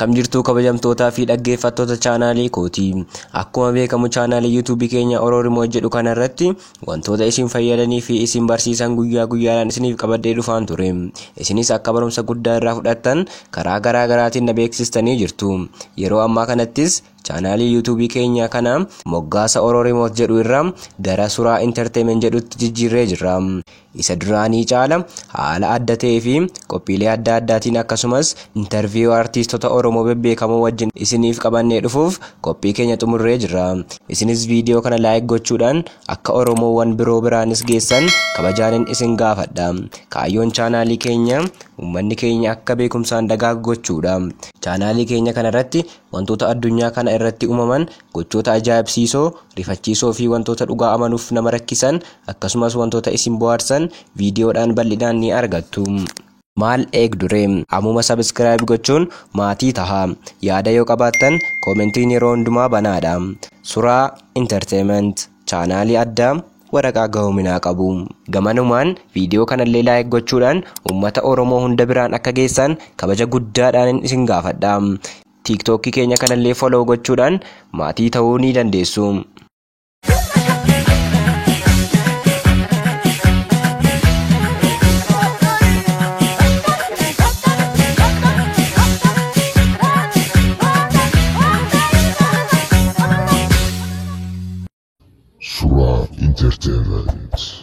Akkam jirtu kabajamtootaa fi dhaggeeffattoota chaanaalii kooti. Akkuma beekamu chaanaalii YouTube keenya Oromoo jedhu kanarratti wantoota isin fayyadanii fi isin barsiisan guyyaa guyyaadhaan isiniif qabadhee dhufaan ture. Isinis akka barumsa guddaa irraa fudhattan karaa garaa garaatiin na beeksistanii jirtu. Yeroo ammaa kanattis chaanaalii YouTube keenya kana moggaasa Oromoo jedhu irraa gara suuraa entertainment jedhutti jijjiirree jirra. Isa duraanii caala haala adda ta'ee fi qophiilee adda addaatiin akkasumas interview artistoota Oromoo bebbeekamoo wajjin isiniif qabannee dhufuuf qophii keenya xumurree jirra. Isinis viidiyoo kana like gochuudhaan akka Oromoowwan biroo biraanis geessan kabajaanin isin gaafadha. Kaayyoon chaanaalii keenya uummanni keenya akka beekumsaan dagaagu gochuudha. Chaanaalii keenya kanarratti wantoota addunyaa kana irratti uumaman gochoota ajaa'ibsiisoo, rifachiisoo fi wantoota dhugaa amanuuf nama rakkisan akkasumas wantoota isin bohaarsan viidiyoodhaan bal'inaan ni argattu. Maal eegdure? Ammuma subscribe gochuun maatii taha. Yaada yoo qabaattan koomentiin yeroo hundumaa banaadha. Suuraa entertainment chaanaalii addaa waraqaa gahoominaa qabu. Gamanumaan viidiyoo kanallee like gochuudhaan uummata Oromoo hunda biraan akka geessan kabaja guddaadhaan isin gaafadha. TikTok keenya kanallee follow gochuudhaan maatii ta'uu ni dandeessu. Surah Entertainment.